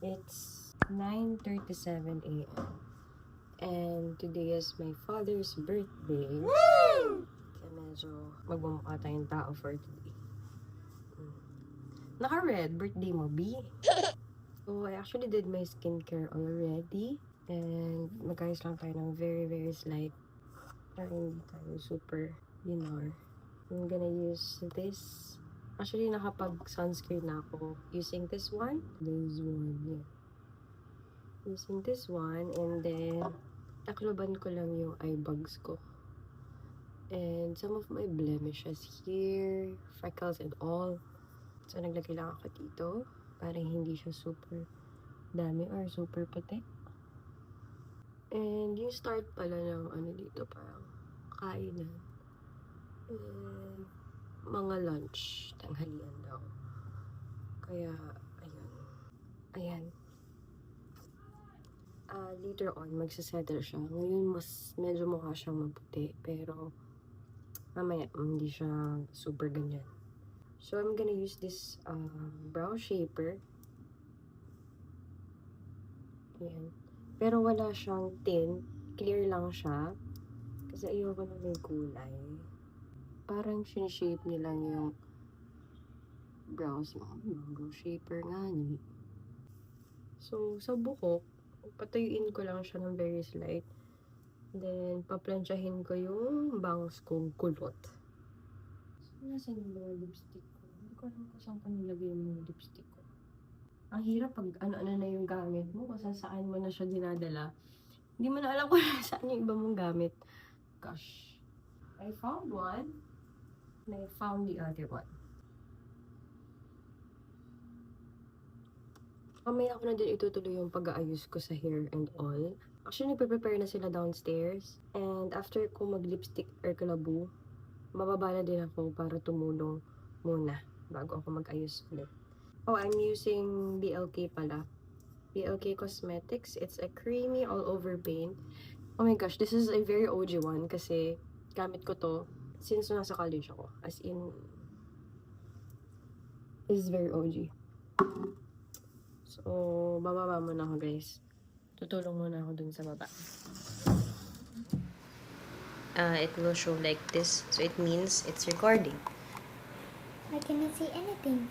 It's 9:37 a.m. And today is my father's birthday. Woo! Kaya medyo magbumukha tayong tao for today. Naka-red birthday mo, B? So, I actually did my skincare already. And mag-ayos lang tayo ng very, very slight. Pero hindi tayo super, I'm gonna use this. Actually, nakapag-sunscreen na ako using this one. Yeah. Using this one, and then takloban ko lang yung eye bags ko. And some of my blemishes here, freckles and all. So, naglagay lang ako dito para hindi siya super dami or super puti. And yung start pala ng dito, parang kainan. And mga lunch, tanghalian daw. Kaya, ayan. Later on, magsasettle siya. Ngayon, medyo mukha siyang maputi. Pero, mamaya, hindi siya super ganyan. So, I'm gonna use this brow shaper. Ayan. Pero wala siyang tint. Clear lang siya. Kasi ayoko na may kulay. Parang sinishape niya lang yung brows mo. Brow shaper nga ni. So, sa buhok, patayuin ko lang siya ng very slight. Then, paplansyahin ko yung bangs kong kulot. So, nasan yung mga lipstick ko? Hindi ko alam kung saan ko nilagay yung mga lipstick ko. Ang hirap pag ano-ano na yung gamit mo, kung saan mo na siya dinadala. Hindi mo na alam kung saan yung iba mong gamit. Gosh. I found one, and I found the other one. Mamaya ako na din itutuloy yung pag-aayos ko sa hair and all. Actually, nagpe-prepare na sila downstairs. And after ko mag-lipstick or kalabu, mababa na din ako para tumulong muna bago ako mag-ayos ulit. Oh, I'm using BLK pala. BLK Cosmetics. It's a creamy all-over paint. Oh my gosh, this is a very OG one kasi gamit ko to since nasa college ako. As in, this is very OG. So, bababa muna ako, guys. Tutulong muna ako dun sa baba. It will show like this. So, it means it's recording. I cannot see anything.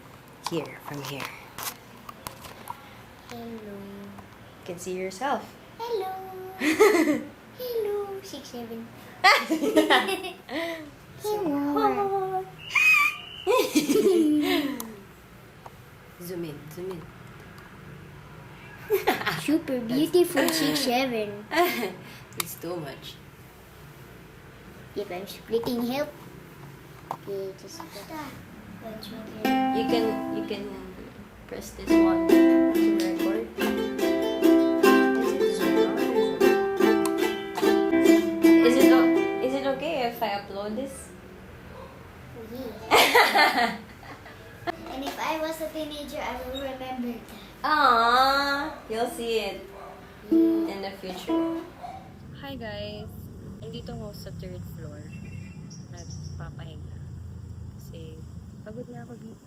Here, from here. Hello. You can see yourself. Hello. Hello. 6'7". Hello. Zoom in, zoom in. Super beautiful 6'7". It's too much. If I'm splitting help. Okay, just You can press this one to record. Is it okay if I upload this? Yeah. And if I was a teenager, I will remember that. Aww, you'll see it in the future. Hi guys, nandito ako sa 3rd floor. Nagpapahinga. Kasi pagod na ako dito.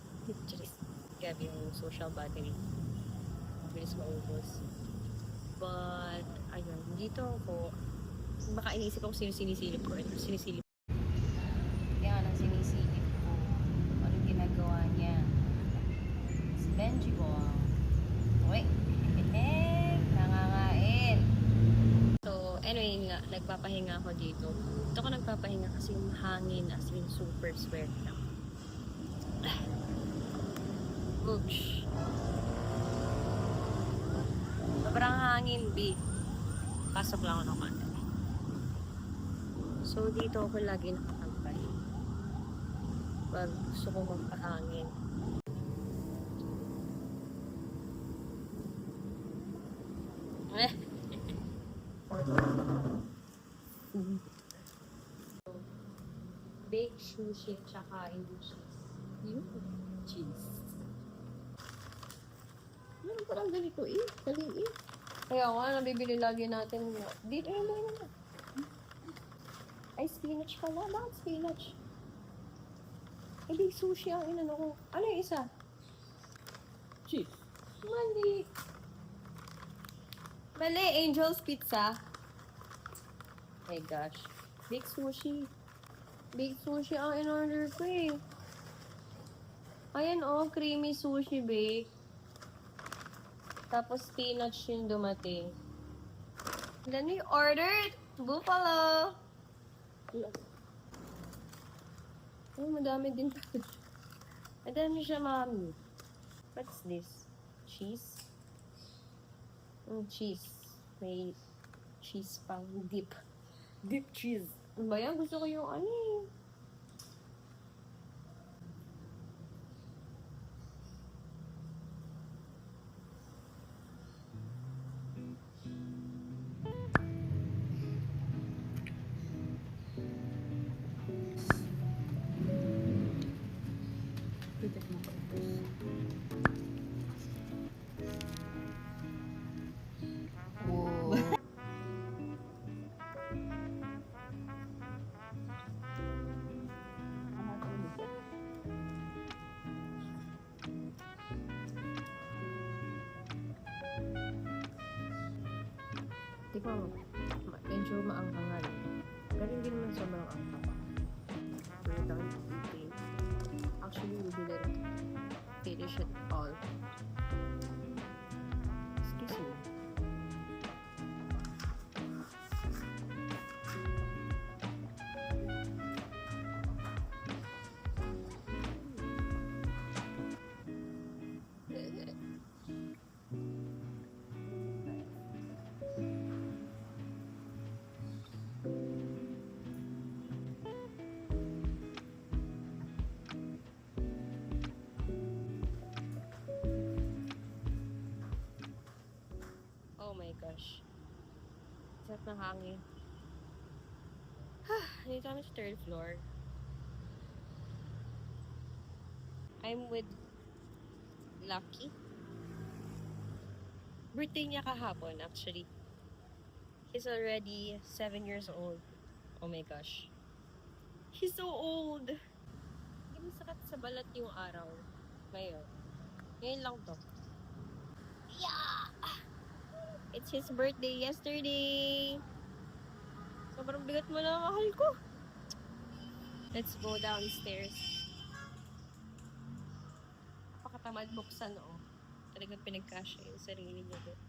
Grabe yung social battery. Bilis maubos. But, ayun, dito ako. Baka iniisip ako sinisilip ko. Sinisilip. Kaya nga nang sinisilip ko. Anong ginagawa niya? Si Benji ko. Uy, nangangain. So, anyway nga, nagpapahinga ako dito. Dito ako nagpapahinga kasi yung hangin as in super sweat lang. Oops. Sobrang hangin, B. Pasok lang ako ng kanto. So, dito ako lagi nakakantay. Pag gusto ko magpahangin. Baked sushi tsaka induces. Yun. Cheese. Ano parang ganito eh. Dali eh. Kaya nga, nabibili lagi natin. Dito yung mga. Ay, spinach pala. Bakit spinach? Hindi, sushi ang inano ko. Ano yung isa? Cheese. Mali. Mali, Angel's Pizza. My gosh. Big sushi. Big sushi ang in-order ko eh. Ayan oh, creamy sushi bake. Tapos spinach yung dumating. Then we ordered buffalo. Oh, madami din pa. Madami siya, mami. What's this? Cheese? Cheese. May cheese pang dip. Dip cheese. Ano ba yan? Gusto ko yung ano eh. Wow. Di ba, medyo maanghang nga lang. Pero hindi naman sobrang anghang. Hindi lang eating. Actually, we didn't finish it all. Excuse me. Oh my gosh. Sarap ng hangin. Dito kami sa third floor. I'm with Lucky. Birthday niya kahapon, actually. He's already 7 years old. Oh my gosh. He's so old. Hindi masakit sa balat yung araw. Ngayon. Ngayon lang to. Yeah! It's his birthday yesterday. Sobrang bigat mo na, mahal ko. Let's go downstairs. Napakatamad buksan, oh. Talagang pinagkasya yung sarili niya doon.